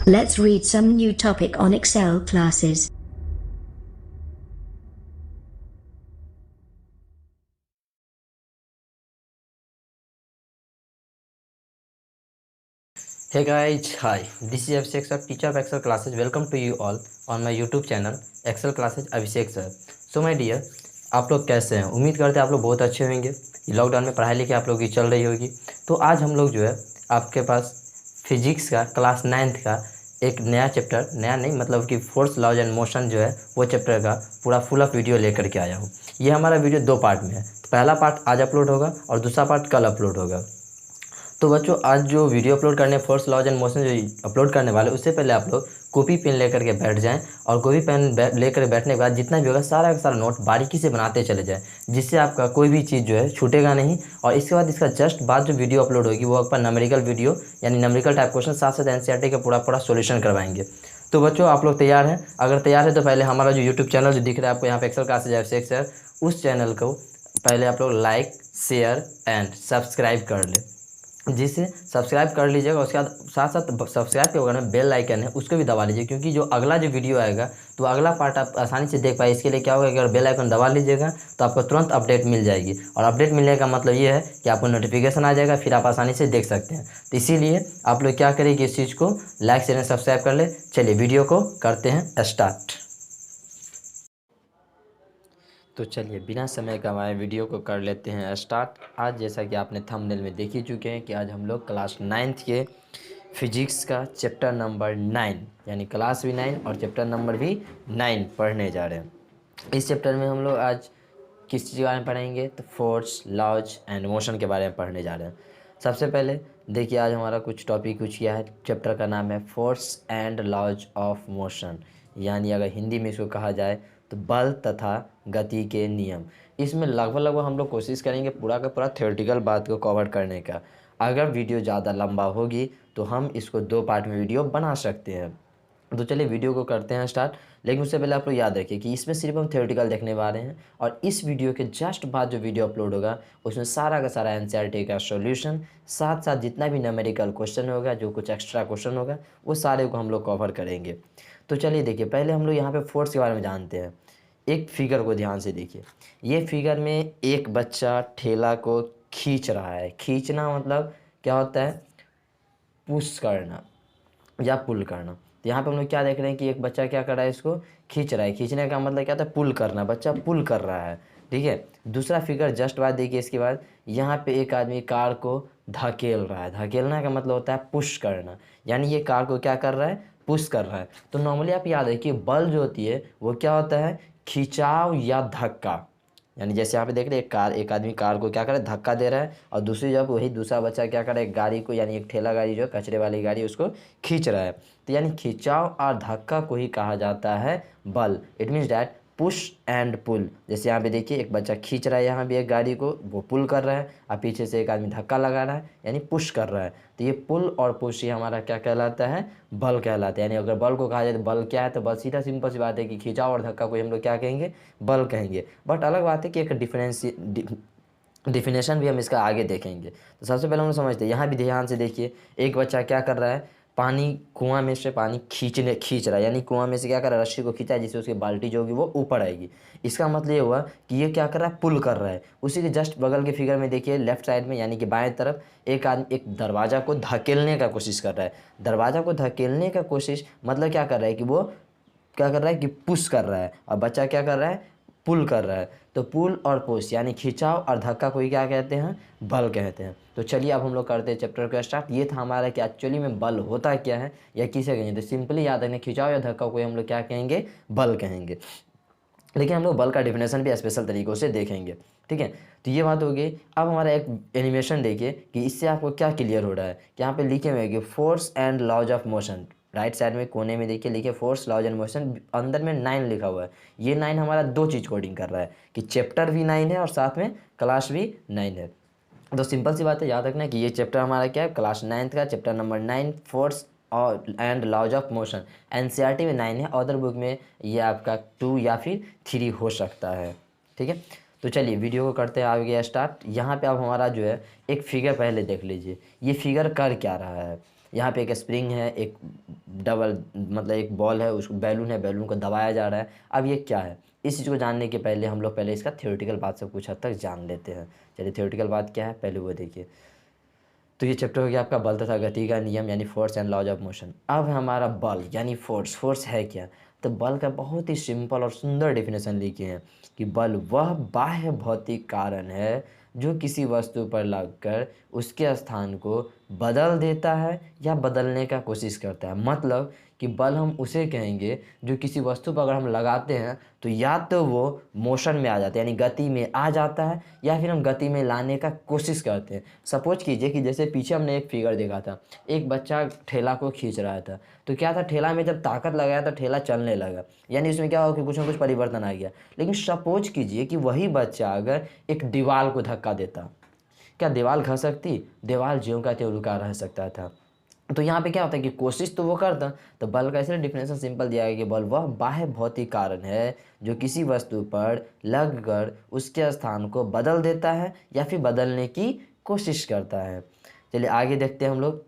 Let's read some new topic on Excel classes. Hey guys, hi. This is Abhishek sir, teacher of Excel classes. Welcome to you all on my YouTube channel Excel classes Abhishek sir. So my dear, आप लोग कैसे हैं? उम्मीद करते हैं आप लोग बहुत अच्छे होंगे। लॉकडाउन में पढ़ाई लिखाई आप लोगों की चल रही होगी। तो आज हम लोग जो है आपके पास फिजिक्स का क्लास 9th का एक नया चैप्टर, नया नहीं मतलब कि फोर्स लॉज एंड मोशन जो है वो चैप्टर का पूरा फुल ऑफ वीडियो लेकर के आया हूँ। ये हमारा वीडियो 2 पार्ट में है। तो पहला पार्ट आज अपलोड होगा और दूसरा पार्ट कल अपलोड होगा। तो बच्चों आज जो वीडियो अपलोड करने फोर्स लॉज एंड मोशन जो अपलोड करने वाले उससे पहले आप लोग कॉपी पेन लेकर के बैठ जाएं और कॉपी पेन लेकर बैठने के बाद जितना भी होगा सारा का सारा नोट बारीकी से बनाते चले जाएं, जिससे आपका कोई भी चीज़ जो है छूटेगा नहीं। और इसके बाद इसका जस्ट बाद जो वीडियो अपलोड होगी वो आपका न्यूमेरिकल वीडियो यानी न्यूमेरिकल टाइप क्वेश्चन साथ साथ एनसीईआरटी का पूरा सोल्यूशन करवाएंगे। तो बच्चों आप लोग तैयार हैं? अगर तैयार है तो पहले हमारा जो यूट्यूब चैनल जो दिख रहा है आपको यहाँ पे एक्सेल क्लासेज अभिषेक सर, उस चैनल को पहले आप लोग लाइक शेयर एंड सब्सक्राइब कर लें। जिसे सब्सक्राइब कर लीजिएगा, उसके बाद साथ साथ सब्सक्राइब के बगल में बेल आइकन है उसको भी दबा लीजिए, क्योंकि जो अगला जो वीडियो आएगा तो अगला पार्ट आप आसानी से देख पाए। इसके लिए क्या होगा कि अगर बेल आइकन दबा लीजिएगा तो आपको तुरंत अपडेट मिल जाएगी, और अपडेट मिलने का मतलब ये है कि आपको नोटिफिकेशन आ जाएगा, फिर आप आसानी से देख सकते हैं। तो इसीलिए आप लोग क्या करें कि इस चीज़ को लाइक शेयर सब्सक्राइब कर ले। चलिए वीडियो को करते हैं स्टार्ट। तो चलिए बिना समय गंवाए वीडियो को कर लेते हैं स्टार्ट। आज जैसा कि आपने थंबनेल में देख ही चुके हैं कि आज हम लोग क्लास 9th के फिजिक्स का चैप्टर नंबर 9 यानी क्लास भी 9 और चैप्टर नंबर भी 9 पढ़ने जा रहे हैं। इस चैप्टर में हम लोग आज किस चीज़ के बारे में पढ़ेंगे तो फोर्स लॉज एंड मोशन के बारे में पढ़ने जा रहे हैं। सबसे पहले देखिए आज हमारा कुछ टॉपिक कुछ किया है। चैप्टर का नाम है force and laws of motion, यानी अगर हिंदी में इसको कहा जाए तो बल तथा गति के नियम। इसमें लगभग हम लोग कोशिश करेंगे पूरा का पूरा थ्योरेटिकल बात को कवर करने का। अगर वीडियो ज़्यादा लंबा होगी तो हम इसको 2 पार्ट में वीडियो बना सकते हैं। तो चलिए वीडियो को करते हैं स्टार्ट। लेकिन उससे पहले आप लोग याद रखिए कि इसमें सिर्फ हम थ्योरेटिकल देखने वाले हैं, और इस वीडियो के जस्ट बाद जो वीडियो अपलोड होगा उसमें सारा का सारा एनसीईआरटी का सॉल्यूशन साथ साथ जितना भी न्यूमेरिकल क्वेश्चन होगा, जो कुछ एक्स्ट्रा क्वेश्चन होगा, वो सारे को हम लोग कवर करेंगे। तो चलिए देखिए पहले हम लोग यहाँ पे फोर्स के बारे में जानते हैं। एक फिगर को ध्यान से देखिए। ये फिगर में एक बच्चा ठेला को खींच रहा है। खींचना मतलब क्या होता है? पुश करना या पुल करना। तो यहाँ पे हम लोग क्या देख रहे हैं कि एक बच्चा क्या कर रहा है, इसको खींच रहा है। खींचने का मतलब क्या होता है? पुल करना। बच्चा पुल कर रहा है, ठीक है। दूसरा फिगर जस्ट बाद देखिए, इसके बाद यहाँ पे एक आदमी कार को धकेल रहा है। धकेलना का मतलब होता है पुश करना, यानी ये कार को क्या कर रहा है? पुश कर रहा है। तो नॉर्मली आप याद रखिए बल जो होती है वो क्या होता है? खिंचाव या धक्का। यानी जैसे यहाँ पे देख रहे हैं एक आदमी कार को क्या करे? धक्का दे रहा है, और दूसरी जब वही दूसरा बच्चा क्या करे? एक गाड़ी को यानी एक ठेला गाड़ी जो है कचरे वाली गाड़ी उसको खींच रहा है। तो यानी खिंचाव और धक्का को ही कहा जाता है बल। It means that push and pull. जैसे यहाँ पे देखिए एक बच्चा खींच रहा है यहाँ भी एक गाड़ी को, वो पुल कर रहा है, और पीछे से एक आदमी धक्का लगा रहा है यानी पुश कर रहा है। तो ये पुल और पुश ही हमारा क्या कहलाता है? बल कहलाता है। यानी अगर बल को कहा जाए तो बल क्या है? तो बल सीधा सिंपल सी बात है कि खिंचाव और धक्का को हम लोग क्या कहेंगे? बल कहेंगे। बट अलग बात है कि एक डिफिनेशन भी हम इसका आगे देखेंगे। तो सबसे पहले हम समझते हैं, यहाँ भी ध्यान से देखिए एक बच्चा क्या कर रहा है? पानी कुआं में से पानी खींच रहा है, यानी कुआं में से क्या कर रहा है? रस्सी को खींचा है जिससे उसकी बाल्टी जो होगी वो ऊपर आएगी। इसका मतलब ये हुआ कि ये क्या कर रहा है? पुल कर रहा है। उसी के जस्ट बगल के फिगर में देखिए लेफ्ट साइड में यानी कि बाएं तरफ एक आदमी एक दरवाजा को धकेलने का कोशिश कर रहा है। दरवाजा को धकेलने का कोशिश मतलब क्या कर रहा है कि वो क्या कर रहा है कि पुश कर रहा है, और बच्चा क्या कर रहा है? पुल कर रहा है। तो पुल और पुश यानी खिंचाव और धक्का को ही क्या कहते हैं? बल कहते हैं। तो चलिए अब हम लोग करते हैं चैप्टर का स्टार्ट। ये था हमारा कि एक्चुअली में बल होता क्या है या किसे कहेंगे। तो सिंपली याद रखना खिंचाव या धक्का को हम लोग क्या कहेंगे? बल कहेंगे। लेकिन हम लोग बल का डिफिनेशन भी स्पेशल तरीक़ों से देखेंगे, ठीक है। तो ये बात हो गई। अब हमारा एक एनिमेशन देखिए कि इससे आपको क्या क्लियर हो रहा है कि यहाँ पे लिखे हुए हैं कि force and laws of motion. Right side में कोने में देखिए लिखे फोर्स लॉज एंड मोशन, अंदर में 9 लिखा हुआ है। ये 9 हमारा 2 चीज़ कोडिंग कर रहा है कि चैप्टर भी 9 है और साथ में क्लास भी 9 है। तो सिंपल सी बात है, याद रखना कि ये चैप्टर हमारा क्या है? क्लास 9th का चैप्टर नंबर 9 फोर्स और and laws of motion. NCERT में 9 है, अदर बुक में ये आपका 2 या फिर 3 हो सकता है, ठीक है। तो चलिए वीडियो को करते हैं आगे स्टार्ट। यहाँ पे अब हमारा जो है एक फिगर पहले देख लीजिए। ये फिगर कर क्या रहा है? यहाँ पे एक स्प्रिंग है, एक डबल मतलब एक बॉल है, उसको बैलून है, बैलून को दबाया जा रहा है। अब ये क्या है, इस चीज़ को जानने के पहले हम लोग पहले इसका थ्योरेटिकल बात से कुछ हद तक जान लेते हैं। चलिए थ्योरेटिकल बात क्या है पहले वो देखिए। तो ये चैप्टर हो गया आपका बल तथा गति का नियम यानी force and laws of motion. अब हमारा बल यानी फोर्स, फोर्स है क्या? तो बल का बहुत ही सिंपल और सुंदर डेफिनेशन लिखे हैं कि बल वह बाह्य भौतिक कारण है जो किसी वस्तु पर लगकर उसके स्थान को बदल देता है या बदलने का कोशिश करता है। मतलब कि बल हम उसे कहेंगे जो किसी वस्तु पर अगर हम लगाते हैं तो या तो वो मोशन में आ जाता है यानी गति में आ जाता है, या फिर हम गति में लाने का कोशिश करते हैं। सपोज कीजिए कि जैसे पीछे हमने एक फिगर देखा था, एक बच्चा ठेला को खींच रहा था, तो क्या था, ठेला में जब ताकत लगाया तो ठेला चलने लगा, यानी उसमें क्या हो कि कुछ ना कुछ परिवर्तन आ गया। लेकिन सपोज कीजिए कि वही बच्चा अगर एक दीवार को धक्का देता, क्या दीवार घस सकती? दीवार ज्यों का त्यों रुका रह सकता था। तो यहाँ पे क्या होता है कि कोशिश तो वो करता। तो बल का इसलिए डिफिनेशन सिंपल दिया गया कि बल वह बाह्य भौतिक कारण है जो किसी वस्तु पर लगकर उसके स्थान को बदल देता है या फिर बदलने की कोशिश करता है। चलिए आगे देखते हैं हम लोग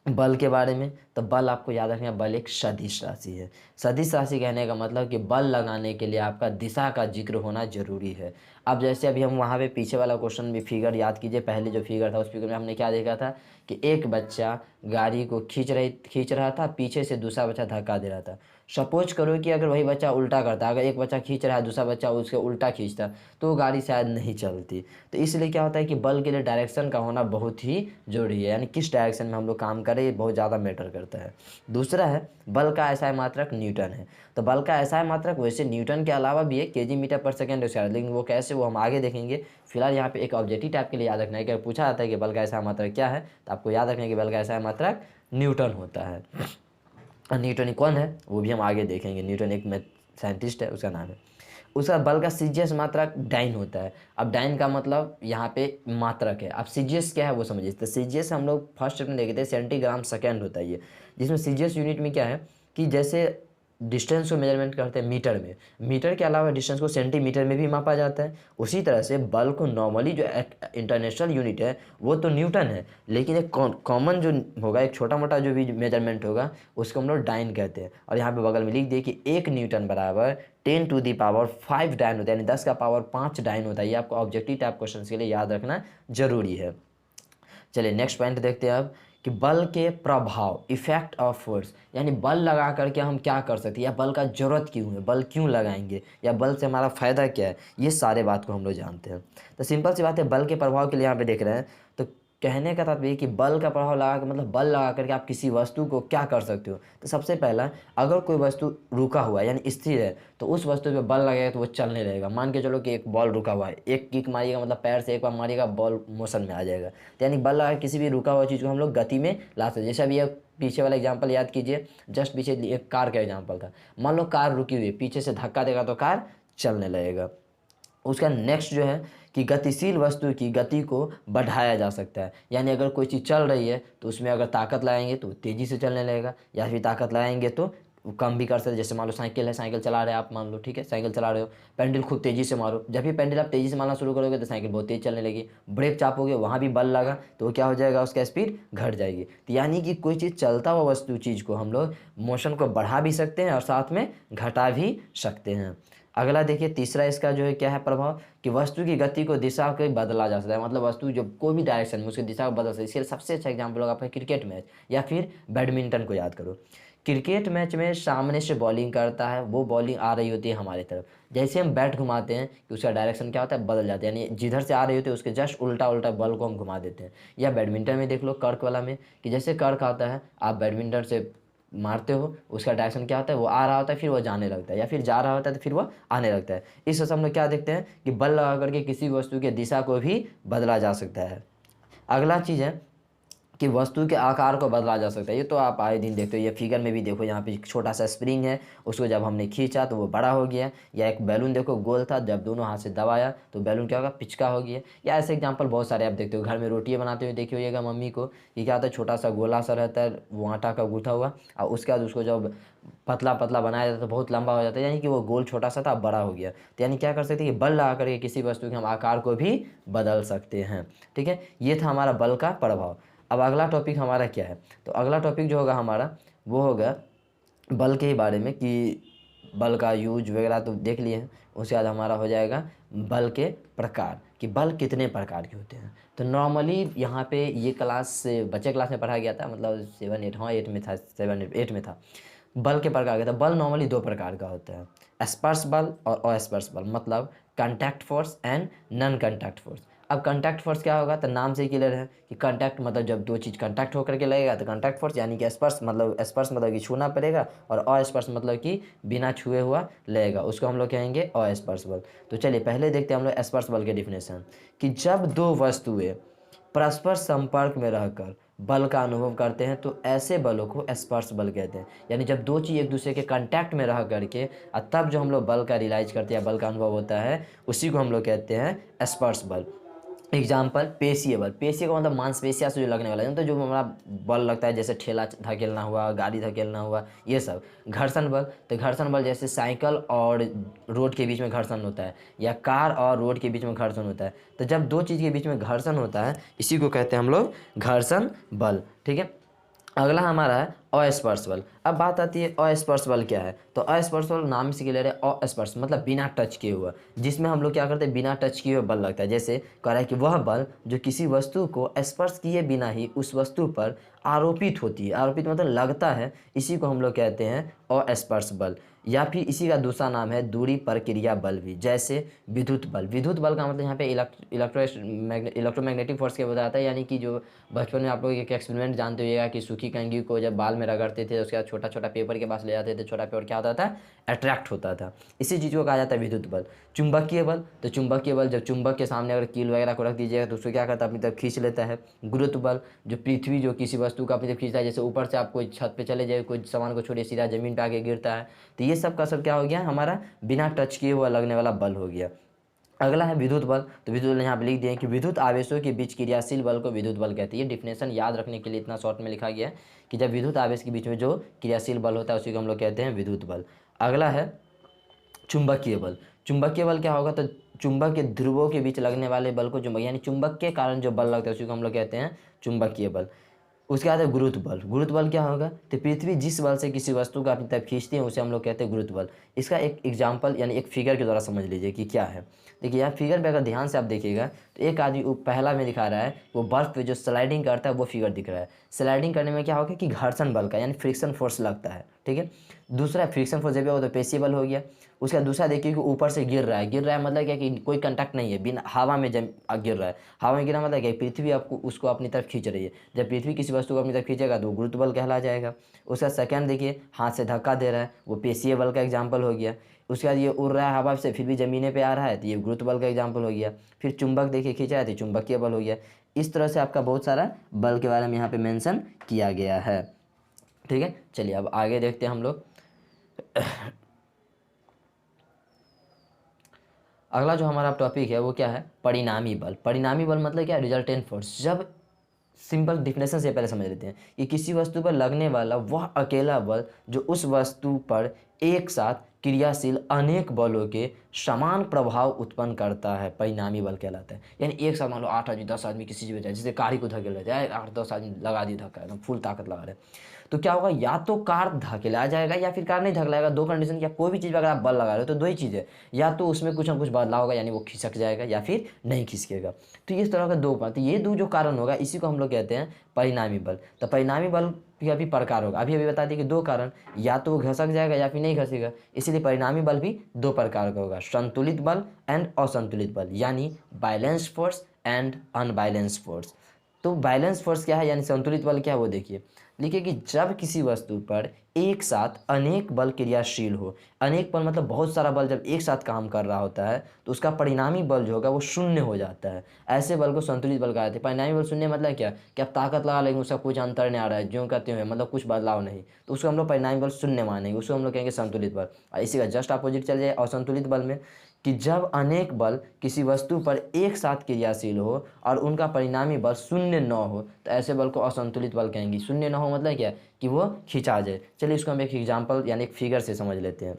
बल के बारे में। तो बल आपको याद रखना, बल एक सदिश राशि है। सदिश राशि कहने का मतलब कि बल लगाने के लिए आपका दिशा का जिक्र होना जरूरी है। अब जैसे अभी हम वहाँ पे पीछे वाला क्वेश्चन भी फिगर याद कीजिए, पहले जो फिगर था उस फिगर में हमने क्या देखा था कि एक बच्चा गाड़ी को खींच रहा था, पीछे से दूसरा बच्चा धक्का दे रहा था। सपोज करो कि अगर वही बच्चा उल्टा करता, अगर एक बच्चा खींच रहा है दूसरा बच्चा उसके उल्टा खींचता, तो वो गाड़ी शायद नहीं चलती। तो इसलिए क्या होता है कि बल के लिए डायरेक्शन का होना बहुत ही जरूरी है, यानी किस डायरेक्शन में हम लोग काम करें ये बहुत ज़्यादा मैटर करता है। दूसरा है बल का एसआई मात्रक न्यूटन है। तो बल का एसआई मात्रक वैसे न्यूटन के अलावा भी है, केजी मीटर पर सेकेंड स्क्वायर, लेकिन वो कैसे वो हम आगे देखेंगे। फिलहाल यहाँ पे एक ऑब्जेक्टिव टाइप के लिए याद रखना है कि अगर पूछा जाता है कि बल का एसआई मात्रक क्या है, तो आपको याद रखना है कि बल का एसआई मात्रक न्यूटन होता है। और न्यूटन कौन है वो भी हम आगे देखेंगे। न्यूटन एक साइंटिस्ट है, उसका नाम है। उसका बल का सीजीएस मात्रक डाइन होता है। अब डाइन का मतलब यहाँ पे मात्रक है। अब सीजीएस क्या है वो समझिए। तो सीजीएस हम लोग फर्स्ट में देखे थे सेंटीग्राम सेकेंड होता है ये, जिसमें सीजीएस यूनिट में क्या है कि जैसे डिस्टेंस को मेजरमेंट करते हैं मीटर में, मीटर के अलावा डिस्टेंस को सेंटीमीटर में भी मापा जाता है। उसी तरह से बल को नॉर्मली जो इंटरनेशनल यूनिट है वो तो न्यूटन है, लेकिन एक कॉमन जो होगा, एक छोटा मोटा जो भी मेजरमेंट होगा उसको हम लोग डाइन कहते हैं। और यहाँ पे बगल में लिख दिए कि 1 न्यूटन बराबर 10⁵ डाइन होता है, यानी 10 का पावर 5 डाइन होता है। ये आपको ऑब्जेक्टिव टाइप क्वेश्चन के लिए याद रखना जरूरी है। चलिए नेक्स्ट पॉइंट देखते हैं अब कि बल के प्रभाव, इफेक्ट ऑफ फोर्स, यानी बल लगा करके हम क्या कर सकते हैं, या बल का जरूरत क्यों है, बल क्यों लगाएंगे, या बल से हमारा फ़ायदा क्या है, ये सारे बात को हम लोग जानते हैं। तो सिंपल सी बात है, बल के प्रभाव के लिए यहाँ पे देख रहे हैं। तो कहने का तात्पर्य कि बल का प्रभाव लगा के मतलब बल लगा करके आप किसी वस्तु को क्या कर सकते हो। तो सबसे पहला, अगर कोई वस्तु रुका हुआ है यानी स्थिर है, तो उस वस्तु पे बल लगेगा तो वो चलने लगेगा। मान के चलो कि एक बॉल रुका हुआ है, एक किक मारिएगा मतलब पैर से एक बार मारिएगा बॉल मोशन में आ जाएगा। तो यानी बल लगा किसी भी रुका हुआ चीज़ को हम लोग गति में ला सकते हैं। जैसे अभी पीछे वाला एग्जाम्पल याद कीजिए, जस्ट पीछे एक कार का एग्जाम्पल था। मान लो कार रुकी हुई है, पीछे से धक्का देगा तो कार चलने लगेगा। उसका नेक्स्ट जो है कि गतिशील वस्तु की गति को बढ़ाया जा सकता है, यानी अगर कोई चीज़ चल रही है तो उसमें अगर ताकत लगाएंगे तो तेज़ी से चलने लगेगा, या फिर ताकत लगाएंगे तो कम भी कर सकते हैं। जैसे मान लो साइकिल है, साइकिल चला रहे हैं आप, मान लो ठीक है साइकिल चला रहे हो, पेंडल खूब तेज़ी से मारो, जब भी पेंडल आप तेज़ी से मारना शुरू करोगे तो साइकिल बहुत तेज़ चलने लगी। ब्रेक चापोगे वहाँ भी बल लगा तो वो क्या हो जाएगा, उसका स्पीड घट जाएगी। तो यानी कि कोई चीज़ चलता हुआ वस्तु चीज़ को हम लोग मोशन को बढ़ा भी सकते हैं और साथ में घटा भी सकते हैं। अगला देखिए तीसरा इसका जो है क्या है प्रभाव, कि वस्तु की गति को दिशा को बदला जा सकता है। मतलब वस्तु जो कोई भी डायरेक्शन में उसकी दिशा को बदल सकती है। इसके लिए सबसे अच्छा एग्जाम्पल होगा आपका क्रिकेट मैच या फिर बैडमिंटन को याद करो। क्रिकेट मैच में सामने से बॉलिंग करता है, वो बॉलिंग आ रही होती है हमारी तरफ, जैसे हम बैट घुमाते हैं कि उसका डायरेक्शन क्या होता है, बदल जाता है, यानी जिधर से आ रही होती है उसके जस्ट उल्टा उल्टा बॉल को हम घुमा देते हैं। या बैडमिंटन में देख लो कर्क वाला में, कि जैसे कर्क आता है आप बैडमिंटन से मारते हो, उसका डायरेक्शन क्या होता है, वो आ रहा होता है फिर वो जाने लगता है, या फिर जा रहा होता है तो फिर वो आने लगता है। इस वजह से हम लोग क्या देखते हैं कि बल लगा करके किसी वस्तु की दिशा को भी बदला जा सकता है। अगला चीज़ है कि वस्तु के आकार को बदला जा सकता है। ये तो आप आए दिन देखते हो, ये फिगर में भी देखो, यहाँ पे एक छोटा सा स्प्रिंग है, उसको जब हमने खींचा तो वो बड़ा हो गया। या एक बैलून देखो गोल था, जब दोनों हाथ से दबाया तो बैलून क्या होगा, पिचका हो गया। या ऐसे एग्जांपल बहुत सारे आप देखते हो, घर में रोटियाँ बनाते हुए देखिए होइएगा मम्मी को, कि क्या होता है छोटा सा गोला सा रहता है वो आटा का गूँथा हुआ, और उसके बाद उसको जब पतला पतला बनाया जाता है तो बहुत लंबा हो जाता है, यानी कि वो गोल छोटा सा था अब बड़ा हो गया। तो यानी क्या कर सकते हैं कि बल लगा करके किसी वस्तु के हम आकार को भी बदल सकते हैं। ठीक है, ये था हमारा बल का प्रभाव। अब अगला टॉपिक हमारा क्या है, तो अगला टॉपिक जो होगा हमारा वो होगा बल के ही बारे में, कि बल का यूज वगैरह तो देख लिए हैं। उसके बाद हमारा हो जाएगा बल के प्रकार, कि बल कितने प्रकार के होते हैं। तो नॉर्मली यहाँ पे ये क्लास से बच्चे क्लास में पढ़ाया गया था, मतलब 7 8, हाँ 8 में था, 7 8 में था। बल के प्रकार का था, बल नॉर्मली 2 प्रकार का होता है, स्पर्श बल और अस्पर्श बल, मतलब contact force and non contact force. अब कॉन्टैक्ट फोर्स क्या होगा, तो नाम से ही क्लियर है कि कॉन्टैक्ट मतलब जब दो चीज़ कॉन्टैक्ट होकर के लगेगा तो कॉन्टैक्ट फोर्स, यानी कि स्पर्श मतलब कि छूना पड़ेगा, और अस्पर्श मतलब कि बिना छुए हुआ लगेगा, उसको हम लोग कहेंगे अस्पर्श बल। तो चलिए पहले देखते हैं हम लोग स्पर्श बल के डिफिनेशन, कि जब दो वस्तुएं परस्पर संपर्क में रहकर बल का अनुभव करते हैं तो ऐसे बलों को स्पर्श बल कहते हैं। यानी जब दो चीज़ एक दूसरे के कांटेक्ट में रह करके और तब जो हम लोग बल का रियलाइज करते हैं, बल का अनुभव होता है, उसी को हम लोग कहते हैं स्पर्श बल। एग्जाम्पल पेशीय बल, पेशीय का मतलब मांसपेशिया से जो लगने वाला है, तो जो हमारा बल लगता है, जैसे ठेला धकेलना हुआ, गाड़ी धकेलना हुआ, ये सब। घर्षण बल, तो घर्षण बल जैसे साइकिल और रोड के बीच में घर्षण होता है, या कार और रोड के बीच में घर्षण होता है। तो जब दो चीज़ के बीच में घर्षण होता है, इसी को कहते हैं हम लोग घर्षण बल। ठीक है, अगला हमारा है अस्पर्श बल। अब बात आती है अस्पर्श बल क्या है, तो अस्पर्श बल नाम से क्लियर है, अस्पर्श मतलब बिना टच किए हुआ, जिसमें हम लोग क्या करते हैं, बिना टच किए हुए बल लगता है। जैसे कह रहा है कि वह बल जो किसी वस्तु को स्पर्श किए बिना ही उस वस्तु पर आरोपित होती है, आरोपित मतलब लगता है, इसी को हम लोग कहते हैं अस्पर्श बल। या फिर इसी का दूसरा नाम है दूरी प्रक्रिया बल भी, जैसे विद्युत बल। विद्युत बल का मतलब यहाँ पे इलेक्ट्रोमैग्नेटिक फोर्स के बताता है, यानी कि जो बचपन में आप लोग एक एक्सपेरिमेंट जानते होइएगा कि सूखी कंघी को जब बाल में रगड़ते थे, उसके बाद छोटा छोटा पेपर के पास ले जाते थे, छोटा पेपर क्या होता था, अट्रैक्ट होता था। इसी चीज़ को कहा जाता है विद्युत बल। चुंबकीय बल, तो चुंबकीय बल जब चुंबक के सामने अगर कील वगैरह को रख दीजिएगा तो उसको क्या करता है, अपनी तरफ खींच लेता है। गुरुत्व बल, जो पृथ्वी जो किसी वस्तु को अपनी तरफ खींचता है, जैसे ऊपर से आप कोई छत पे चले जाए, कोई सामान को छोड़िए, सीधा जमीन पे आके गिरता है, तो ये सब का सब क्या हो गया, हमारा बिना टच किए हुआ लगने वाला बल हो गया। अगला है विद्युत बल, तो विद्युत बल यहाँ पे लिख दिए कि विद्युत आवेशों के बीच क्रियाशील बल को विद्युत बल कहते हैं। ये डिफिनेशन याद रखने के लिए इतना शॉर्ट में लिखा गया है कि जब विद्युत आवेश के बीच में जो क्रियाशील बल होता है उसी को हम लोग कहते हैं विद्युत बल। अगला है चुंबकीय बल। चुंबकीय बल क्या होगा, तो चुंबक के ध्रुवों के बीच लगने वाले बल को चुंबक, यानी चुंबक के कारण जो बल लगता है उसी को हम लोग कहते हैं चुंबकीय बल। उसके बाद है गुरुत्व बल। गुरुत्व बल क्या होगा, तो पृथ्वी जिस बल से किसी वस्तु को अपनी तरफ खींचती है उसे हम लोग कहते हैं गुरुत्व बल। इसका एक एग्जाम्पल यानी एक फिगर के द्वारा समझ लीजिए कि क्या है। देखिए यहाँ फिगर पे अगर ध्यान से आप देखिएगा तो एक आदमी पहला में दिखा रहा है, वो बर्फ पे जो स्लाइडिंग करता है वो फिगर दिख रहा है। स्लाइडिंग करने में क्या होगा कि घर्षण बल का यानी फ्रिक्शन फोर्स लगता है। ठीक है, दूसरा फ्रिक्शन फोर्स जब हो तो पेशीय बल हो गया। उसका दूसरा देखिए कि ऊपर से गिर रहा है मतलब क्या कि कोई कंटैक्ट नहीं है, बिना हवा में गिर रहा है। हवा में गिरा मतलब क्या, पृथ्वी आपको उसको अपनी तरफ खींच रही है। जब पृथ्वी किसी वस्तु को अपनी तरफ खींचेगा तो गुरुत्व बल कहला जाएगा। उसका सेकंड देखिए, हाथ से धक्का दे रहा है, वो पेशीय बल का एग्जाम्पल हो गया। उसके बाद ये उड़ रहा है हवा से फिर भी ज़मीने पे आ रहा है, तो ये गुरुत्व बल का एग्जाम्पल हो गया। फिर चुंबक देखिए खींचा है तो चुंबकीय बल हो गया। इस तरह से आपका बहुत सारा बल के बारे में यहाँ पे मेंशन किया गया है। ठीक है, चलिए अब आगे देखते हैं हम लोग। अगला जो हमारा टॉपिक है वो क्या है, परिणामी बल। परिणामी बल मतलब क्या, रिजल्टेंट फोर्स। जब सिंपल डिफिनेशन से पहले समझ लेते हैं कि किसी वस्तु पर लगने वाला वह अकेला बल जो उस वस्तु पर एक साथ क्रियाशील अनेक बलों के समान प्रभाव उत्पन्न करता है, परिणामी बल कहलाता है। यानी एक साथ मान लो 8 आदमी 10 आदमी किसी चीज़ में जाए, जैसे कार को धकेल रहे हैं, 8-10 आदमी लगा दी धक्का, एकदम फुल ताकत लगा रहे हैं, तो क्या होगा, या तो कार धकेला जाएगा या फिर कार नहीं धकेलाएगा। दो कंडीशन, या कोई भी चीज़ अगर आप बल लगा रहे हो तो दो ही चीज़ है, या तो उसमें कुछ ना कुछ बदलाव होगा यानी वो खिसक जाएगा, या फिर नहीं खिसकेगा। तो इस तरह का दो बात, ये दो जो कारण होगा इसी को हम लोग कहते हैं परिणामी बल। तो परिणामी बल का भी प्रकार होगा, अभी बता दिए कि दो कारण, या तो वो घसक जाएगा या फिर नहीं घसेगा, इसलिए परिणामी बल भी दो प्रकार का होगा, संतुलित बल एंड असंतुलित बल, यानी balance force and unbalance force. तो बैलेंस फोर्स क्या है यानी संतुलित बल क्या है वो देखिए, लिखिए कि जब किसी वस्तु पर एक साथ अनेक बल क्रियाशील हो, अनेक बल मतलब बहुत सारा बल जब एक साथ काम कर रहा होता है तो उसका परिणामी बल जो होगा वो शून्य हो जाता है। ऐसे बल को संतुलित बल कहा जाता है। परिणामी बल शून्य मतलब क्या कि आप ताकत लगा लेंगे उसका कुछ अंतर नहीं आ रहा है, ज्यों कहते हुए मतलब कुछ बदलाव नहीं, तो उसको हम लोग परिणामी बल शून्य मानेंगे, उसको हम लोग कहेंगे संतुलित बल। और इसी का जस्ट अपोजिट चल जाए असंतुलित बल में, कि जब अनेक बल किसी वस्तु पर एक साथ क्रियाशील हो और उनका परिणामी बल शून्य न हो तो ऐसे बल को असंतुलित बल कहेंगे। शून्य न हो मतलब क्या कि वो खिंचा जाए। चलिए इसको हम एक एग्जाम्पल यानी एक फिगर से समझ लेते हैं।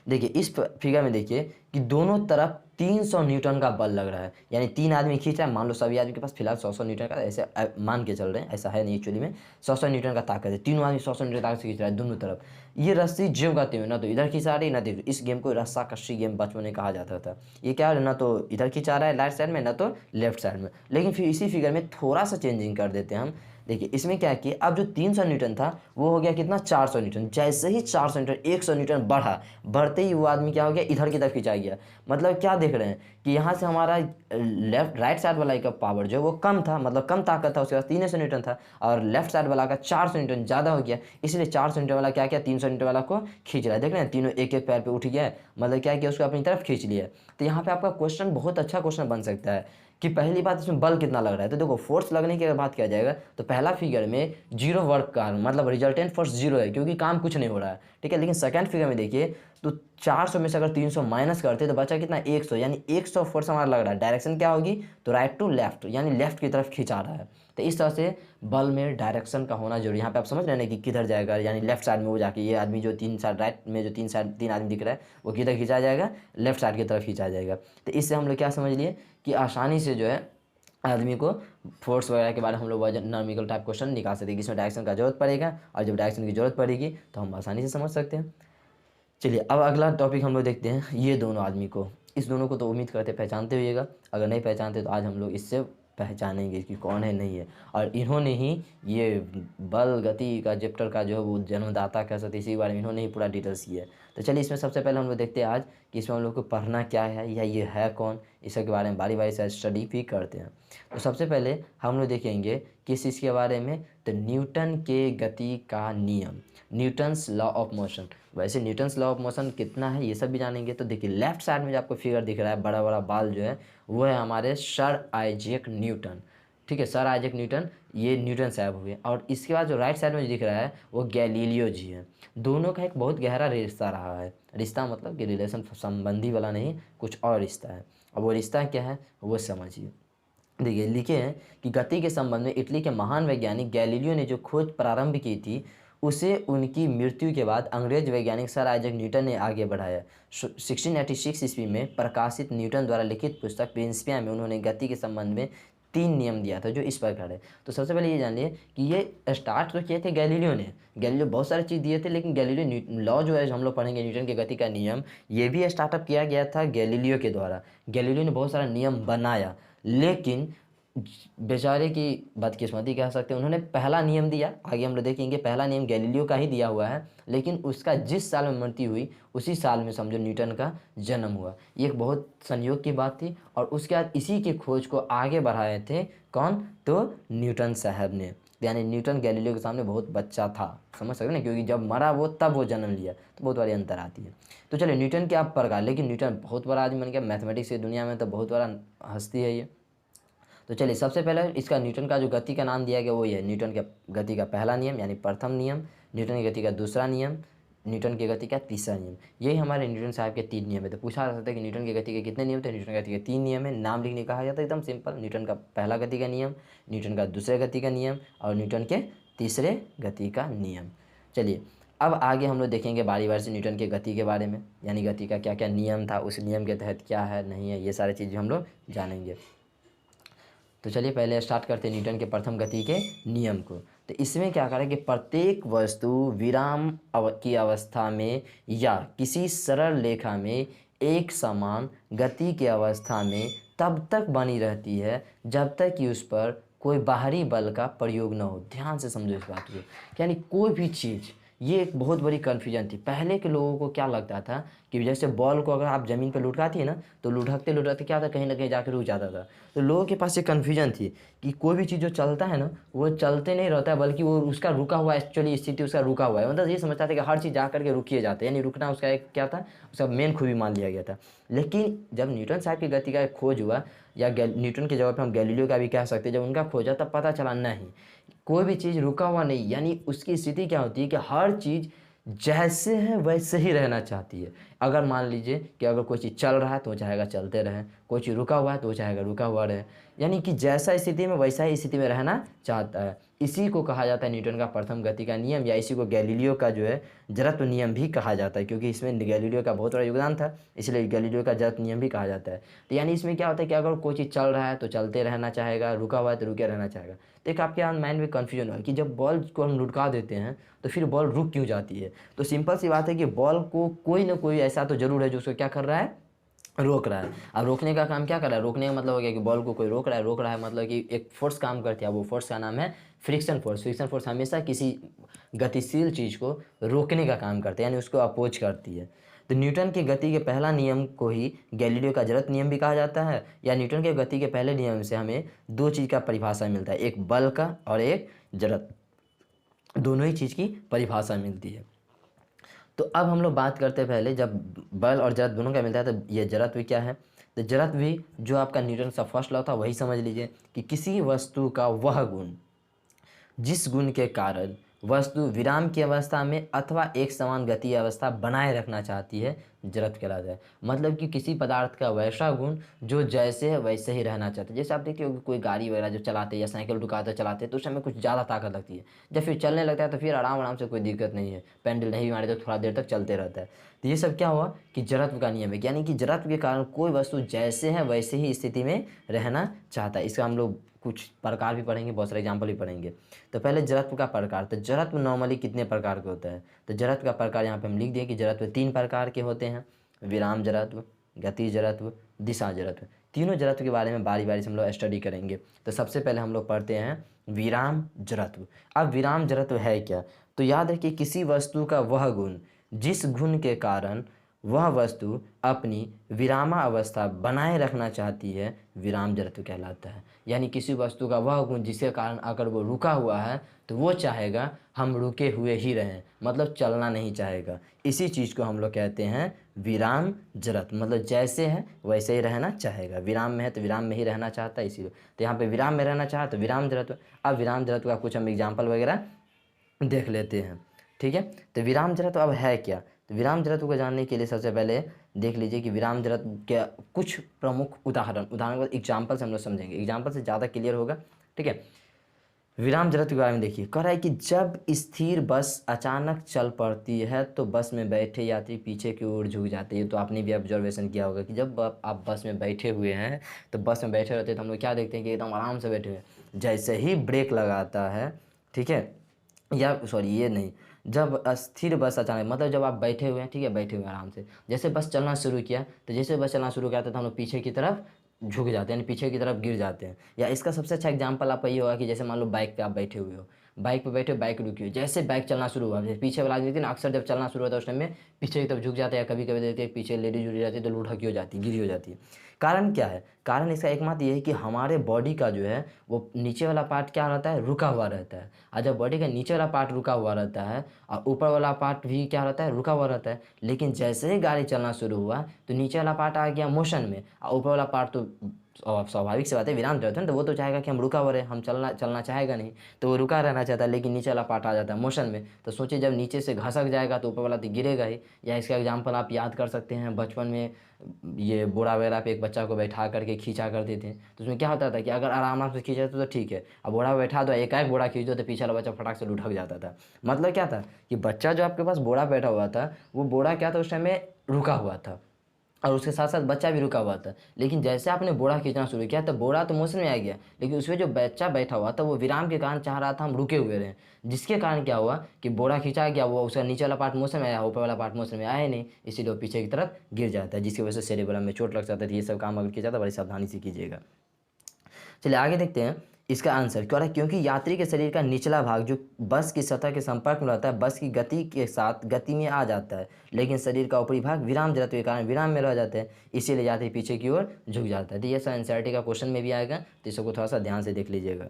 देखिए इस फिगर में देखिए कि दोनों तरफ 300 न्यूटन का बल लग रहा है, यानी 3 आदमी खींच रहा है। मान लो सभी आदमी के पास फिलहाल 100 न्यूटन का, ऐसे मान के चल रहे हैं, ऐसा है नहीं एक्चुअली में, 100 न्यूटन का ताकत है, तीनों आदमी 100 न्यूटन ताकत से खींच रहा है दोनों तरफ। ये रस्सी ज्यों कहते हुए ना तो इधर खिंचा रही ना तो इस गेम को रस्सा कस्सी गेम बचपन में कहा जाता था। ये क्या है ना तो इधर खिंचा रहा है राइट साइड में ना तो लेफ्ट साइड में। लेकिन फिर इसी फिगर में थोड़ा सा चेंजिंग कर देते हैं हम। देखिए इसमें क्या किया, अब जो 300 न्यूटन था वो हो गया कितना 400 न्यूटन। जैसे ही 400 न्यूटन 100 न्यूटन बढ़ा, बढ़ते ही वो आदमी क्या हो गया इधर की तरफ खिंचा गया। मतलब क्या देख रहे हैं कि यहाँ से हमारा लेफ्ट राइट साइड वाला का पावर जो वो कम था, मतलब कम ताकत था, उसके पास 300 न्यूटन था, और लेफ्ट साइड वाला का 400 न्यूटन ज़्यादा हो गया। इसलिए 400 न्यूटन वाला क्या किया 300 न्यूटन वाला को खींच रहा है। देख रहे हैं तीनों एक एक पैर पे उठ गया है, मतलब क्या किया उसको अपनी तरफ खींच लिया। तो यहाँ पे आपका क्वेश्चन बहुत अच्छा क्वेश्चन बन सकता है कि पहली बात इसमें बल कितना लग रहा है। तो देखो फोर्स लगने की अगर बात किया जाएगा तो पहला फिगर में जीरो वर्क का मतलब रिजल्टेंट फोर्स जीरो है, क्योंकि काम कुछ नहीं हो रहा है, ठीक है। लेकिन सेकंड फिगर में देखिए तो 400 में से अगर 300 माइनस करते तो बचा कितना 100, यानी 100 फोर्स हमारा लग रहा है। डायरेक्शन क्या होगी तो राइट टू लेफ्ट, यानी लेफ्ट की तरफ खिंचा रहा है। तो इस तरह से बल में डायरेक्शन का होना जरूरी है। यहाँ पे आप समझ रहे हैं कि किधर जाएगा, यानी लेफ्ट साइड में वो जाके ये आदमी जो तीन साइड राइट में जो तीन आदमी दिख रहा है वो किधर खिंचा जाएगा, लेफ्ट साइड की तरफ खिंचा जाएगा। तो इससे हम लोग क्या समझ लिए कि आसानी से जो है आदमी को फोर्स वगैरह के बारे में हम लोग वजन नॉमिकल टाइप क्वेश्चन निकाल सकते हैं कि इसमें डायरेक्शन का जरूरत पड़ेगा, और जब डायरेक्शन की जरूरत पड़ेगी तो हम आसानी से समझ सकते हैं। चलिए अब अगला टॉपिक हम लोग देखते हैं। ये दोनों आदमी को, इस दोनों को तो उम्मीद करते पहचानते होइएगा, अगर नहीं पहचानते तो आज हम लोग इससे पहचानेंगे कि कौन है नहीं है। और इन्होंने ही ये बल गति का चैप्टर का जो है वो जन्मदाता कह सकते, इसी के बारे में इन्होंने ही पूरा डिटेल्स किया है। तो चलिए इसमें सबसे पहले हम लोग देखते हैं आज कि इसमें हम लोग को पढ़ना क्या है या ये है कौन, इस सब के बारे में बारी बारी से स्टडी भी करते हैं। तो सबसे पहले हम लोग देखेंगे किस चीज़ के बारे में, तो न्यूटन के गति का नियम, न्यूटन्स लॉ ऑफ मोशन। वैसे न्यूटन्स लॉ ऑफ मोशन कितना है ये सब भी जानेंगे। तो देखिए लेफ्ट साइड में जो आपको फिगर दिख रहा है बड़ा बड़ा बाल जो है वो है हमारे सर आइजैक न्यूटन, ठीक है, सर आइजैक न्यूटन, ये न्यूटन साहब हुए। और इसके बाद जो राइट साइड में जो दिख रहा है वो गैलीलियो जी है। दोनों का एक बहुत गहरा रिश्ता रहा है, रिश्ता मतलब कि रिलेशन संबंधी वाला नहीं, कुछ और रिश्ता है। और वो रिश्ता क्या है वो समझिए। देखिए लिखे हैं कि गति के संबंध में इटली के महान वैज्ञानिक गैलीलियो ने जो खोज प्रारंभ की थी उसे उनकी मृत्यु के बाद अंग्रेज वैज्ञानिक सर आइजैक न्यूटन ने आगे बढ़ाया। 1686 ईस्वी में प्रकाशित न्यूटन द्वारा लिखित पुस्तक प्रिंसिपिया में उन्होंने गति के संबंध में 3 नियम दिया था जो इस प्रकार है। तो सबसे पहले ये जानिए कि ये स्टार्ट तो किए थे गैलीलियो ने, गैलीलियो बहुत सारी चीज़ दिए थे, लेकिन गैलीलियो लॉ जो है हम लोग पढ़ेंगे न्यूटन की गति का नियम, ये भी स्टार्टअप किया गया था गैलीलियो के द्वारा। गैलीलियो ने बहुत सारा नियम बनाया, लेकिन बेचारे की बदकिस्मती कह सकते हैं, उन्होंने पहला नियम दिया, आगे हम लोग देखेंगे पहला नियम गैलीलियो का ही दिया हुआ है, लेकिन उसका जिस साल में मृत्यु हुई उसी साल में समझो न्यूटन का जन्म हुआ। ये एक बहुत संयोग की बात थी। और उसके बाद इसी के खोज को आगे बढ़ाए थे कौन, तो न्यूटन साहब ने, यानी न्यूटन गैलीलियो के सामने बहुत बच्चा था, समझ सकते ना, क्योंकि जब मरा वो तब वो जन्म लिया, तो बहुत बड़ी अंतर आती है। तो चलिए न्यूटन के आप प्रकार, लेकिन न्यूटन बहुत बड़ा आदमी बन गया, मैथमेटिक्स की दुनिया में तो बहुत बड़ा हस्ती है ये। तो चलिए सबसे पहले इसका न्यूटन का जो गति का नाम दिया गया वो ये है, न्यूटन के गति का पहला नियम यानी प्रथम नियम, न्यूटन की गति का दूसरा नियम, न्यूटन की गति का तीसरा नियम। यही हमारे न्यूटन साहब के 3 नियम है। तो पूछा जा सकता है कि न्यूटन की गति के कितने नियम थे, न्यूटन की गति के 3 नियम है। नाम लिखने कहा जाता है एकदम सिंपल, न्यूटन का पहला गति का नियम, न्यूटन का दूसरे गति का नियम और न्यूटन के तीसरे गति का नियम। चलिए अब आगे हम लोग देखेंगे बारी बारी से न्यूटन के गति के बारे में, यानी गति का क्या क्या नियम था, उस नियम के तहत क्या है नहीं है, ये सारी चीज़ें हम लोग जानेंगे। तो चलिए पहले स्टार्ट करते हैं न्यूटन के प्रथम गति के नियम को। तो इसमें क्या करें कि प्रत्येक वस्तु विराम की अवस्था में या किसी सरल रेखा में एक समान गति की अवस्था में तब तक बनी रहती है जब तक कि उस पर कोई बाहरी बल का प्रयोग न हो। ध्यान से समझो इस बात को, यानी कोई भी चीज़, ये एक बहुत बड़ी कन्फ्यूजन थी। पहले के लोगों को क्या लगता था कि जैसे बॉल को अगर आप ज़मीन पर लुढ़काती है ना तो लुढ़कते लुढ़कते क्या था, कहीं ना कहीं जाकर रुक जाता था। तो लोगों के पास ये कन्फ्यूजन थी कि कोई भी चीज़ जो चलता है ना वो चलते नहीं रहता है, बल्कि वो उसका रुका हुआ एक्चुअली स्थिति उसका रुका हुआ है। मतलब ये समझता था कि हर चीज़ जा करके रुकिए जाते हैं, यानी रुकना उसका एक क्या था, उसका मेन खूबी मान लिया गया था। लेकिन जब न्यूटन साहब की गति का खोज हुआ, या न्यूटन के जगह पर हम गैलीलियो का भी कह सकते हैं, जब उनका खोजा तब पता चला नहीं, कोई भी चीज़ रुका हुआ नहीं, यानी उसकी स्थिति क्या होती है कि हर चीज़ जैसे है वैसे ही रहना चाहती है। अगर मान लीजिए कि अगर कोई चीज़ चल रहा है तो वो चाहेगा चलते रहे, कोई चीज़ रुका हुआ है तो वो चाहेगा रुका हुआ रहे, यानी कि जैसा स्थिति में वैसा ही स्थिति में रहना चाहता है। इसी को कहा जाता है न्यूटन का प्रथम गति का नियम, या इसी को गैलीलियो का जो है जड़त्व नियम भी कहा जाता है, क्योंकि इसमें गैलीलियो का बहुत बड़ा योगदान था, इसलिए गैलीलियो का जड़त्व नियम भी कहा जाता है। तो यानी इसमें क्या होता है कि अगर कोई चीज़ चल रहा है तो चलते रहना चाहेगा, रुका हुआ है तो रुके रहना चाहेगा। तो एक आपके माइंड में कन्फ्यूजन हो कि जब बॉल को हम लुढ़का देते हैं तो फिर बॉल रुक क्यों जाती है। तो सिंपल सी बात है कि बॉल को कोई ना कोई ऐसा तो जरूर है जो उसको क्या कर रहा है, रोक रहा है। अब रोकने का काम क्या कर रहा है, रोकने का मतलब हो गया कि बॉल को कोई रोक रहा है, रोक रहा है मतलब कि एक फोर्स काम करती है, वो फोर्स का नाम है फ्रिक्शन फोर्स। फ्रिक्शन फोर्स हमेशा किसी गतिशील चीज़ को रोकने का काम करती है, यानी उसको अपोज करती है। तो न्यूटन की गति के पहला नियम को ही गैलीलियो का जड़त्व नियम भी कहा जाता है, या न्यूटन के गति के पहले नियम से हमें दो चीज़ का परिभाषा मिलता है, एक बल का और एक जड़त्व, दोनों ही चीज़ की परिभाषा मिलती है। तो अब हम लोग बात करते हैं पहले, जब बल और जड़त्व दोनों का मिलता है तो ये जड़त्व क्या है। तो जड़त्व भी जो आपका न्यूटन का फर्स्ट लॉ था वही समझ लीजिए कि किसी वस्तु का वह गुण जिस गुण के कारण वस्तु विराम की अवस्था में अथवा एक समान गति अवस्था बनाए रखना चाहती है, जड़त्व कहलाता है। मतलब कि किसी पदार्थ का वैसा गुण जो जैसे है वैसे ही रहना चाहता है। जैसे आप देखते हो कि कोई गाड़ी वगैरह जो चलाते हैं या साइकिल रुकाते चलाते हैं तो उस समय कुछ ज़्यादा ताकत लगती है, जब फिर चलने लगता है तो फिर आराम आराम से कोई दिक्कत नहीं है, पेंडल नहीं भी मारे तो थोड़ा देर तक चलते रहता है। तो ये सब क्या हुआ कि जड़त्व का नियम है, यानी कि जड़त्व के कारण कोई वस्तु जैसे है वैसे ही स्थिति में रहना चाहता है। इसका हम लोग कुछ प्रकार भी पढ़ेंगे, बहुत सारे एग्जाम्पल भी पढ़ेंगे। तो पहले जड़त्व का प्रकार, तो जड़त्व नॉर्मली कितने प्रकार के होता है, तो जड़त्व का प्रकार यहाँ पे हम लिख दिए कि जड़त्व 3 प्रकार के होते हैं, विराम जड़त्व, गति जड़त्व, दिशा जड़त्व। तीनों जड़त्व के बारे में बारी बारी से हम लोग स्टडी करेंगे। तो सबसे पहले हम लोग पढ़ते हैं विराम जड़त्व। अब विराम जड़त्व है क्या, तो याद रखिए किसी वस्तु का वह गुण जिस गुण के कारण वह वस्तु अपनी विरामा अवस्था बनाए रखना चाहती है, विराम जड़त्व कहलाता है। यानी किसी वस्तु का वह गुण जिसके कारण अगर वो रुका हुआ है तो वो चाहेगा हम रुके हुए ही रहें, मतलब चलना नहीं चाहेगा। इसी चीज़ को हम लोग कहते हैं विराम जड़त्व, मतलब जैसे है वैसे ही रहना चाहेगा, विराम में है तो विराम में ही रहना चाहता है, इसीलिए तो यहाँ पे विराम में रहना चाहा तो विराम जड़त्व। अब विराम जड़त्व का कुछ हम एग्जाम्पल वगैरह देख लेते हैं, ठीक है। तो विराम जड़त्व अब है क्या, तो विराम जड़त्व को जानने के लिए सबसे पहले देख लीजिए कि विराम जड़त्व के कुछ प्रमुख उदाहरण को एग्जाम्पल से हम लोग समझेंगे, एग्जाम्पल से ज़्यादा क्लियर होगा, ठीक है। विराम जड़त्व के बारे में देखिए, कह रहा है कि जब स्थिर बस अचानक चल पड़ती है तो बस में बैठे यात्री पीछे की ओर झुक जाते हैं। तो आपने भी ऑब्जर्वेशन किया होगा कि जब आप बस में बैठे हुए हैं तो बस में बैठे रहते हैं तो हम लोग क्या देखते हैं कि एकदम आराम से बैठे हुए हैं, जैसे ही ब्रेक लगाता है, ठीक है, या सॉरी ये नहीं, जब अस्थिर बस अचानक मतलब जब आप बैठे हुए हैं, ठीक है, बैठे हुए हैं आराम से, जैसे बस चलना शुरू किया तो जैसे बस चलना शुरू किया तो हम लोग पीछे की तरफ झुक जाते हैं, यानी पीछे की तरफ गिर जाते हैं। या इसका सबसे अच्छा एग्जांपल आपका ये होगा कि जैसे मान लो बाइक पे आप बैठे हुए हो, बाइक पे बैठे हो, बाइक रुकी हुई, जैसे बाइक चलना शुरू हुआ, जैसे पीछे वाला आदमी ना अक्सर जब चलना शुरू होता है उस टाइम में पीछे की तरफ झुक जाता है, या कभी कभी देखते हैं पीछे लेडीज जुड़ी रहती है तो लूढ़की हो जाती है, गिरी हो जाती है। कारण क्या है, कारण इसका एकमात्र ये है कि हमारे बॉडी का जो है वो नीचे वाला पार्ट क्या रहता है, रुका हुआ रहता है। और जब बॉडी का नीचे वाला पार्ट रुका हुआ रहता है और ऊपर वाला पार्ट भी क्या रहता है, रुका हुआ रहता है, लेकिन जैसे ही गाड़ी चलना शुरू हुआ तो नीचे वाला पार्ट आ गया मोशन में और ऊपर वाला पार्ट तो स्वाभाविक सी बात है विराम जड़त्व है, तो वो तो चाहेगा कि हम रुका हुआ रहे, हम चलना चाहेगा नहीं, तो वो रुका रहना चाहता है, लेकिन नीचे वाला पार्ट आ जाता है मोशन में। तो सोचिए जब नीचे से घसक जाएगा तो ऊपर वाला तो गिरेगा ही। या इसका एग्जांपल आप याद कर सकते हैं, बचपन में ये बोरा वगैरह पे एक बच्चा को बैठा करके खींचा करते थे, तो उसमें क्या होता था कि अगर आराम से खींचा तो ठीक है, अब बोरा बैठा दो एक बोरा खींच दो तो पीछे वाला बच्चा फटाक से लुढ़क जाता था। मतलब क्या था कि बच्चा जो आपके पास बोरा बैठा हुआ था वो बोरा क्या था उस टाइम में रुका हुआ था और उसके साथ साथ बच्चा भी रुका हुआ था, लेकिन जैसे आपने बोरा खींचना शुरू किया तो बोरा तो मोशन में आ गया, लेकिन उसमें जो बच्चा बैठा हुआ था वो विराम के कारण चाह रहा था हम रुके हुए रहें, जिसके कारण क्या हुआ कि बोरा खींचा गया, वो उसका नीचे वाला पार्ट मोशन में आया, ऊपर वाला पार्ट मोशन में आया नहीं, इसीलिए वो पीछे की तरफ गिर जाता है, जिसकी वजह से सेरेब्रम में चोट लग जाता है। ये सब काम अगर किया जाता है बड़ी सावधानी से कीजिएगा। चलिए आगे देखते हैं इसका आंसर क्यों रहा है, क्योंकि यात्री के शरीर का निचला भाग जो बस की सतह के संपर्क में रहता है बस की गति के साथ गति में आ जाता है, लेकिन शरीर का ऊपरी भाग विराम जड़त्व के कारण विराम में रह जाते हैं, इसीलिए यात्री पीछे की ओर झुक जाता है। तो ये सब एनसीईआरटी का क्वेश्चन में भी आएगा, तो इसको थोड़ा सा ध्यान से देख लीजिएगा।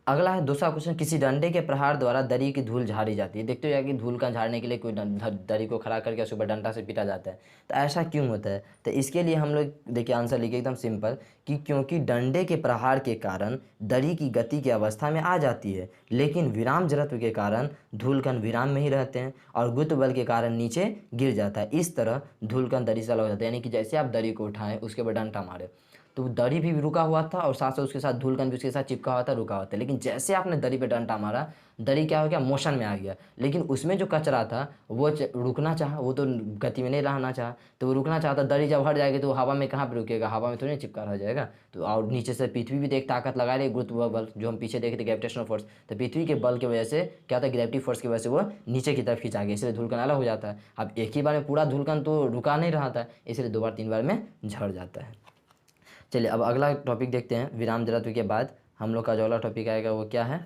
अगला है दूसरा क्वेश्चन, किसी डंडे के प्रहार द्वारा दरी की धूल झाड़ी जाती है। देखते हो यार कि धूल का झाड़ने के लिए कोई दरी को खड़ा करके उसके ऊपर डंडा से पीटा जाता है, तो ऐसा क्यों होता है? तो इसके लिए हम लोग देखिए आंसर लिखे एकदम सिंपल, कि क्योंकि डंडे के प्रहार के कारण दरी की गति की अवस्था में आ जाती है, लेकिन विराम जड़त्व के कारण धूलकण विराम में ही रहते हैं और गुरुत्व बल के कारण नीचे गिर जाता है। इस तरह धूलकण दरी से अलग हो जाता है, यानी कि जैसे आप दरी को उठाएं उसके ऊपर डंडा मारे तो दरी भी रुका हुआ था और साथ साथ उसके साथ धूलकण भी उसके साथ चिपका हुआ था, रुका हुआ था। लेकिन जैसे आपने दरी पे डंडा मारा, दरी क्या हो गया, मोशन में आ गया। लेकिन उसमें जो कचरा था वो रुकना चाहा, वो तो गति में नहीं रहना चाहा, तो वो रुकना चाहता। दरी जब हट जाएगी तो वो हवा में कहाँ पर रुकेगा, हवा में थोड़ी ना चिपका रह जाएगा। तो और नीचे से पृथ्वी भी देख ताकत लगा रही है, गुरुत्व बल जो हम पीछे देखे थे ग्रेविटेशनल फोर्स, तो पृथ्वी के बल की वजह से क्या होता है, ग्रेविटी फोर्स की वजह से वो नीचे की तरफ खींचा गया, इसलिए धूलकण अलग हो जाता है। अब एक ही बार में पूरा धूलकण तो रुका नहीं रहा था, इसलिए 2 बार 3 बार में झड़ जाता है। चलिए अब अगला टॉपिक देखते हैं। विराम जड़त्व के बाद हम लोग का जो अगला टॉपिक आएगा वो क्या है,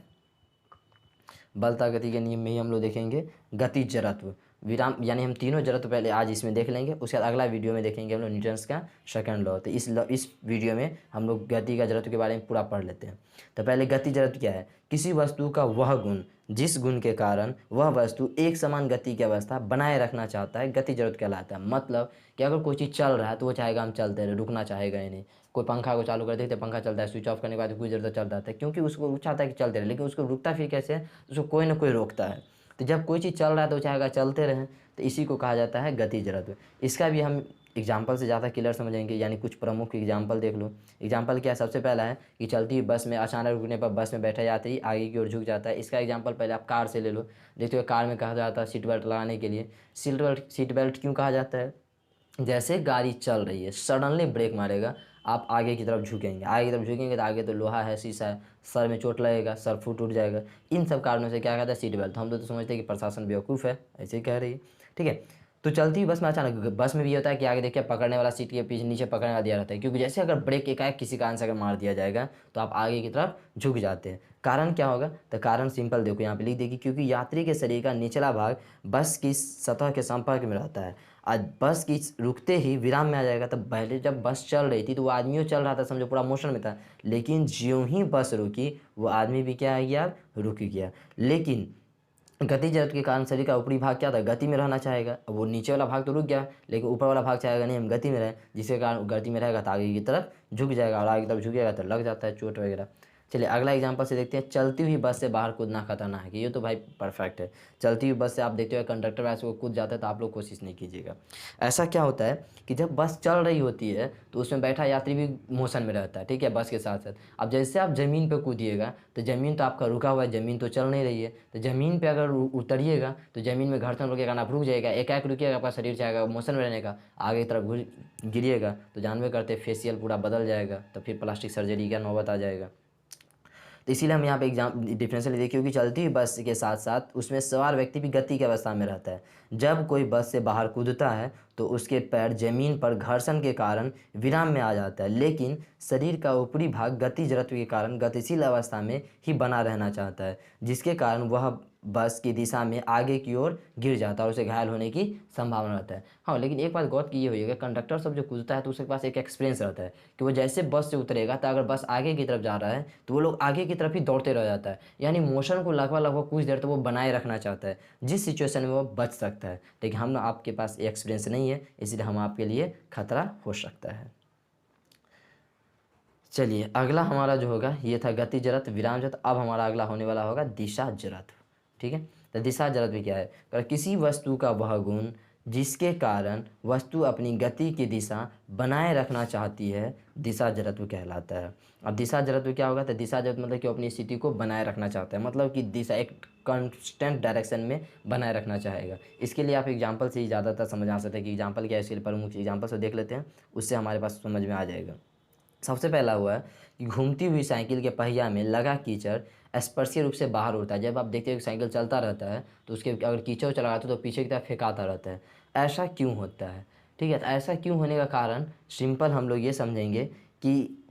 बलता गति के नियम में ही हम लोग देखेंगे गति जड़त्व। विराम यानी हम तीनों जड़त्व पहले आज इसमें देख लेंगे, उसके बाद अगला वीडियो में देखेंगे हम लोग न्यूटन्स का सेकंड लॉ। तो इस वीडियो में हम लोग गति का जड़त्व के बारे में पूरा पढ़ लेते हैं। तो पहले गति जड़त्व क्या है, किसी वस्तु का वह गुण जिस गुण के कारण वह वस्तु एक समान गति की अवस्था बनाए रखना चाहता है, गति जड़त्व कहलाता है। मतलब कि अगर कोई चीज़ चल रहा है तो वो चाहेगा हम चलते रहे, रुकना चाहेगा ही नहीं। कोई पंखा को चालू कर देते पंखा चलता है, स्विच ऑफ करने के बाद कुछ देर तक चलता है, क्योंकि उसको वो चाहता है कि चलते रहे, लेकिन उसको रुकता फिर कैसे है, उसको कोई ना कोई रोकता है। तो जब कोई चीज़ चल रहा है तो वो चाहेगा चलते रहें, तो इसी को कहा जाता है गति जड़त्व। इसका भी हम एग्जाम्पल से ज़्यादा क्लियर समझेंगे, यानी कुछ प्रमुख एग्जाम्पल देख लो। एग्जाम्पल क्या है, सबसे पहला है कि चलती हुई बस में अचानक रुकने पर बस में बैठा जाते ही आगे की ओर झुक जाता है। इसका एग्जाम्पल पहले आप कार से ले लो। देखते हो कार में कहा जाता है सीट बेल्ट लगाने के लिए। सीट बेल्ट क्यों कहा जाता है, जैसे गाड़ी चल रही है सडनली ब्रेक मारेगा, आप आगे की तरफ झुकेंगे, आगे की तरफ झुकेंगे तो आगे तो लोहा है, शीशा है, सर में चोट लगेगा, सर फूट उठ जाएगा। इन सब कारणों से क्या कहता है सीट बेल्ट। तो हम तो समझते हैं कि प्रशासन बेवकूफ़ है, ऐसे ही कह रही है, ठीक है। तो चलती हुई बस में अचानक, बस में भी होता है कि आगे देखिए पकड़ने वाला सीट के पीछे नीचे पकड़ने वाला दिया रहता है, क्योंकि जैसे अगर ब्रेक एकाएक किसी कारण से अगर मार दिया जाएगा तो आप आगे की तरफ झुक जाते हैं। कारण क्या होगा, तो कारण सिंपल देखो यहाँ पे लिख देगी, क्योंकि यात्री के शरीर का निचला भाग बस की सतह के संपर्क में रहता है। आज बस की रुकते ही विराम में आ जाएगा। तब पहले जब बस चल रही थी तो वो आदमियों चल रहा था, समझो पूरा मोशन में था, लेकिन ज्यों ही बस रुकी वो आदमी भी क्या है गया, रुक गया। लेकिन गति जड़त्व के कारण शरीर का ऊपरी भाग क्या था, गति में रहना चाहेगा। वो नीचे वाला भाग तो रुक गया, लेकिन ऊपर वाला भाग चाहेगा नहीं हम गति में रहें, जिसके कारण गति में रहेगा तो आगे की तरफ झुक जाएगा, और आगे की तरफ झुकेगा तो लग जाता है चोट वगैरह। चलिए अगला एग्जांपल से देखते हैं, चलती हुई बस से बाहर कूदना खतरनाक है। ये तो भाई परफेक्ट है। चलती हुई बस से आप देखते हो कंडक्टर वैसे वो कूद जाता है, तो आप लोग कोशिश नहीं कीजिएगा। ऐसा क्या होता है कि जब बस चल रही होती है तो उसमें बैठा यात्री भी मोशन में रहता है, ठीक है, बस के साथ साथ। अब जैसे आप ज़मीन पर कूदिएगा तो ज़मीन तो आपका रुका हुआ है, ज़मीन तो चल नहीं रही है, तो ज़मीन पर अगर उतरिएगा तो ज़मीन में घर्षण रुकेगा, आप रुक जाएगा, एकाएक रुकिएगा, आपका शरीर चाहेगा मोशन में रहने का, आगे की तरफ गिरिएगा तो जानबे करते फेशियल पूरा बदल जाएगा, तो फिर प्लास्टिक सर्जरी का नौबत आ जाएगा। तो इसीलिए हम यहाँ पे एग्जाम डिफरेंशियल देखिए, क्योंकि चलती हुई बस के साथ साथ उसमें सवार व्यक्ति भी गति की अवस्था में रहता है। जब कोई बस से बाहर कूदता है तो उसके पैर जमीन पर घर्षण के कारण विराम में आ जाता है, लेकिन शरीर का ऊपरी भाग गति जड़त्व के कारण गतिशील अवस्था में ही बना रहना चाहता है, जिसके कारण वह बस की दिशा में आगे की ओर गिर जाता है और उसे घायल होने की संभावना रहता है। हाँ, लेकिन एक बात गौर की ये होइएगा, कंडक्टर सब जो कूदता है तो उसके पास एक एक्सपीरियंस रहता है कि वो जैसे बस से उतरेगा तो अगर बस आगे की तरफ जा रहा है तो वो लोग आगे की तरफ ही दौड़ते रह जाता है, यानी मोशन को लगभग कुछ देर तो वो बनाए रखना चाहता है, जिस सिचुएशन में वो बच सकता है। लेकिन हम आपके पास एक्सपीरियंस नहीं है, इसलिए हम आपके लिए खतरा हो सकता है। चलिए अगला हमारा जो होगा ये था गति जड़त्व, विराम जड़त्व। अब हमारा अगला होने वाला होगा दिशा जड़त्व, ठीक है। तो दिशा जड़त्व क्या है, अगर किसी वस्तु का वह गुण जिसके कारण वस्तु अपनी गति की दिशा बनाए रखना चाहती है, दिशा जड़त्व कहलाता है। अब दिशा जड़त्व क्या होगा, तो दिशा जड़त्व मतलब कि अपनी स्थिति को बनाए रखना चाहता है, मतलब कि दिशा एक कांस्टेंट डायरेक्शन में बनाए रखना चाहेगा। इसके लिए आप एग्जांपल से ही ज़्यादातर समझ आ सकते हैं कि एग्जांपल क्या है। इसके लिए प्रमुख एग्जांपल से देख लेते हैं, उससे हमारे पास समझ में आ जाएगा। सबसे पहला हुआ है कि घूमती हुई साइकिल के पहिया में लगा कीचड़ स्पर्शीय रूप से बाहर उड़ता है। जब आप देखते हो कि साइकिल चलता रहता है तो उसके अगर कीचड़ चला जाता है तो पीछे की तरफ फेंकाता रहता है। ऐसा क्यों होता है, ठीक है। तो ऐसा क्यों होने का कारण सिंपल हम लोग ये समझेंगे कि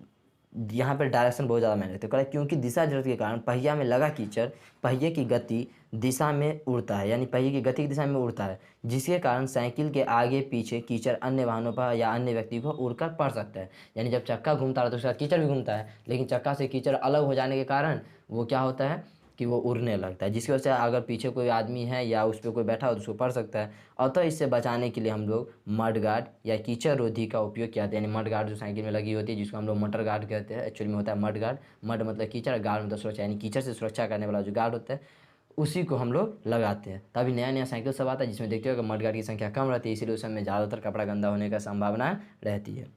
यहाँ पर डायरेक्शन बहुत ज़्यादा मैंने तो करा, क्योंकि दिशा जड़त्व के कारण पहिया में लगा कीचड़ पहिए की गति दिशा में उड़ता है, यानी पहिए की गति की दिशा में उड़ता है, जिसके कारण साइकिल के आगे पीछे कीचड़ अन्य वाहनों पर या अन्य व्यक्ति को उड़कर पड़ सकता है। यानी जब चक्का घूमता है तो उसके साथ कीचड़ भी घूमता है, लेकिन चक्का से कीचड़ अलग हो जाने के कारण वो क्या होता है कि वो उड़ने लगता है, जिसकी वजह से अगर पीछे कोई आदमी है या उस पर कोई बैठा हो तो उसको पड़ सकता है। अतः इससे बचाने के लिए हम लोग मड गार्ड या कीचड़ रोधी का उपयोग किया जाता है। यानी मड गार्ड जो साइकिल में लगी होती है, जिसको हम लोग मटर गार्ड कहते हैं, एक्चुअली में होता है मड गार्ड। मड मतलब कीचड़, गार्ड मतलब सुरक्षा, यानी कीचड़ से सुरक्षा करने वाला जो गार्ड होता है उसी को हम लोग लगाते हैं। तभी नया नया साइकिल सब आता है जिसमें देखते हो कि मड गार्ड की संख्या कम रहती है, इसीलिए उस समय ज़्यादातर कपड़ा गंदा होने का संभावना रहती है।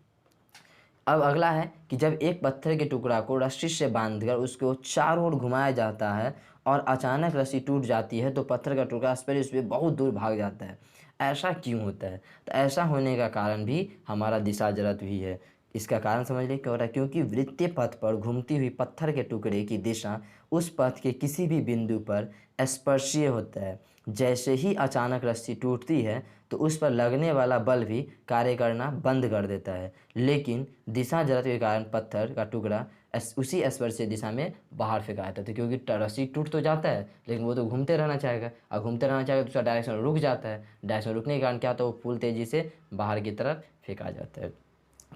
अब अगला है कि जब एक पत्थर के टुकड़ा को रस्सी से बांधकर उसको चारों ओर घुमाया जाता है और अचानक रस्सी टूट जाती है तो पत्थर का टुकड़ा स्पेस पे बहुत दूर भाग जाता है। ऐसा क्यों होता है? तो ऐसा होने का कारण भी हमारा दिशा जड़त्व ही है। इसका कारण समझ लें क्या हो रहा है, क्योंकि वृत्तीय पथ पर घूमती हुई पत्थर के टुकड़े की दिशा उस पथ के किसी भी बिंदु पर स्पर्शीय होता है। जैसे ही अचानक रस्सी टूटती है तो उस पर लगने वाला बल भी कार्य करना बंद कर देता है, लेकिन दिशा जड़त्व के कारण पत्थर का टुकड़ा उसी स्पर्शीय दिशा में बाहर फेंका जाता है। क्योंकि रस्सी टूट तो जाता है लेकिन वो तो घूमते रहना चाहेगा, और घूमते रहना चाहेगा तो उसका डायरेक्शन रुक जाता है। डायरेक्शन रुकने के कारण क्या होता है, वो फुल तेज़ी से बाहर की तरफ फेंका जाता है।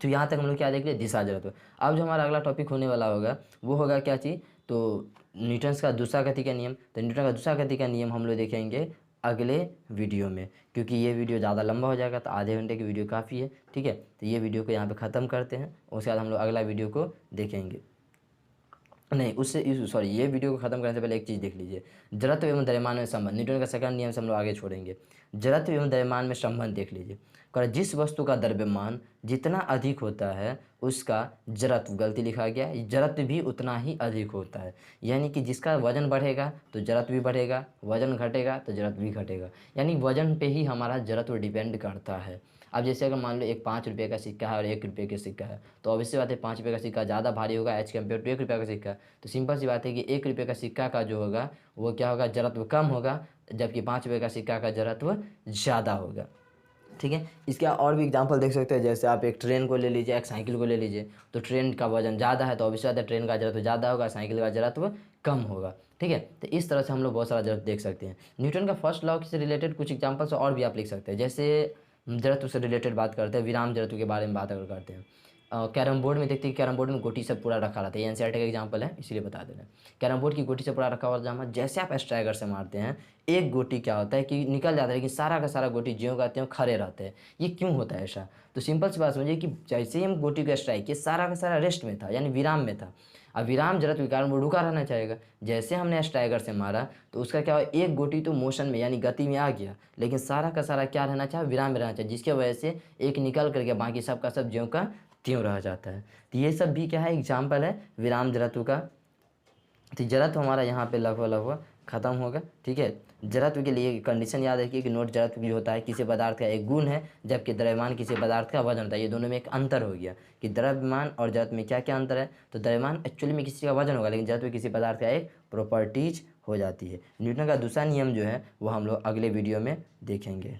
तो यहाँ तक हम लोग क्या देख लिए, दिशा जड़त्व। अब जो हमारा अगला टॉपिक होने वाला होगा वो होगा क्या चीज़, तो न्यूटन्स का दूसरा गति का नियम। तो न्यूटन का दूसरा गति का नियम हम लोग देखेंगे अगले वीडियो में, क्योंकि ये वीडियो ज़्यादा लंबा हो जाएगा, तो आधे घंटे की वीडियो काफ़ी है। ठीक है, तो ये वीडियो को यहाँ पे ख़त्म करते हैं, उसके बाद हम लोग अगला वीडियो को देखेंगे। नहीं, उससे सॉरी, ये वीडियो को ख़त्म करने से पहले एक चीज़ देख लीजिए, जड़त्व एवं द्रव्यमान में संबंध। न्यूटन का सेकंड नियम से हम लोग आगे छोड़ेंगे। जड़त्व एवं द्रव्यमान में संबंध देख लीजिए। जिस वस्तु का द्रव्यमान जितना अधिक होता है उसका जड़त्व, गलती लिखा गया, जड़त्व भी उतना ही अधिक होता है। यानी कि जिसका वजन बढ़ेगा तो जड़त्व भी बढ़ेगा, वजन घटेगा तो जड़त्व भी घटेगा। यानी वजन पे ही हमारा जड़त्व डिपेंड करता है। अब जैसे अगर मान लो एक 5 रुपये का सिक्का है और 1 रुपये का सिक्का है, तो ऑब्वियसली बात है 5 रुपये का सिक्का ज़्यादा भारी होगा एज कम्पेयर टू 1 रुपये का सिक्का। तो सिंपल सी बात है कि 1 रुपये का सिक्का का जो होगा वो क्या होगा, जड़त्व कम होगा, जबकि 5 रुपये का सिक्का का जड़त्व ज़्यादा होगा। ठीक है, इसके और भी एग्जांपल देख सकते हैं। जैसे आप एक ट्रेन को ले लीजिए, एक साइकिल को ले लीजिए, तो ट्रेन का वजन ज़्यादा है तो ऑब्वियसली बात है ट्रेन का जड़त्व ज़्यादा होगा, साइकिल का जड़त्व कम होगा। ठीक है, तो इस तरह से हम लोग बहुत सारा जड़त्व देख सकते हैं। न्यूटन का फर्स्ट लॉ से रिलेटेड कुछ एग्जाम्पल्स और भी आप लिख सकते हैं। जैसे जड़त्व से रिलेटेड बात करते हैं, विराम जड़त्व के बारे में बात अगर करते हैं, कैरम बोर्ड में देखते हैं, कैरम बोर्ड में गोटी से पूरा रखा रहता है। ये एनसीईआरटी का एग्जांपल है इसलिए बता दे रहे हैं। कैरम बोर्ड की गोटी से पूरा रखा हुआ जामा, जैसे आप स्ट्राइकर से मारते हैं एक गोटी क्या होता है कि निकल जाता है, लेकिन सारा का सारा गोटी ज्यों का त्यों खड़े रहते हैं। ये क्यों होता है ऐसा? तो सिंपल सी बात समझिए कि जैसे ही हम गोटी को स्ट्राइक किए सारा का सारा रेस्ट में था, यानी विराम में था। अब विराम जड़त्व के कारण वो रुका रहना चाहेगा। जैसे हमने स्ट्राइकर से मारा तो उसका क्या हुआ, एक गोटी तो मोशन में यानी गति में आ गया, लेकिन सारा का सारा क्या रहना चाहिए, विराम में रहना चाहिए, जिसकी वजह से एक निकल करके बाकी सब का सब ज्यों का त्यों रह जाता है। तो ये सब भी क्या है, एग्जाम्पल है विराम जड़त्व का। तो जड़त्व हमारा यहाँ पे लगभग ख़त्म होगा। ठीक है, जड़त्व के लिए कंडीशन याद रखिए कि नोट जड़त्व जो होता है किसी पदार्थ का एक गुण है, जबकि द्रव्यमान किसी पदार्थ का वजन होता है। ये दोनों में एक अंतर हो गया कि द्रव्यमान और जड़त्व में क्या क्या अंतर है। तो द्रव्यमान एक्चुअली में किसी का वजन होगा, लेकिन जड़त्व किसी पदार्थ का एक प्रॉपर्टीज हो जाती है। न्यूटन का दूसरा नियम जो है वो हम लोग अगले वीडियो में देखेंगे।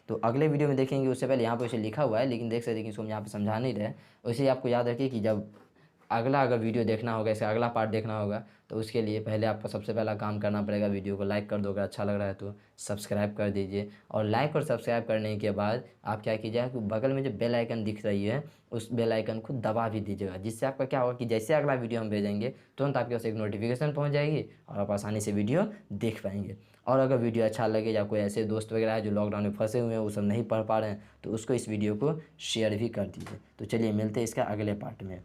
तो अगले वीडियो में देखेंगे, उससे पहले यहाँ पर उसे लिखा हुआ है लेकिन देख सकते हैं कि इसको हम यहाँ पे समझा नहीं रहे। वैसे ही आपको याद रखिए कि जब अगला अगर वीडियो देखना होगा, इसका अगला पार्ट देखना होगा, तो उसके लिए पहले आपको सबसे पहला काम करना पड़ेगा, वीडियो को लाइक कर दो, अगर अच्छा लग रहा है तो सब्सक्राइब कर दीजिए। और लाइक और सब्सक्राइब करने के बाद आप क्या कीजिएगा कि बगल में जो बेल आइकन दिख रही है उस बेल आइकन को दबा भी दीजिएगा, जिससे आपका क्या होगा कि जैसे अगला वीडियो हम भेजेंगे तुरंत आपके पास एक नोटिफिकेशन पहुँच जाएगी और आप आसानी से वीडियो देख पाएंगे। और अगर वीडियो अच्छा लगे या कोई ऐसे दोस्त वगैरह है जो लॉकडाउन में फंसे हुए हैं, वो सब नहीं पढ़ पा रहे हैं, तो उसको इस वीडियो को शेयर भी कर दीजिए। तो चलिए मिलते हैं इसका अगले पार्ट में।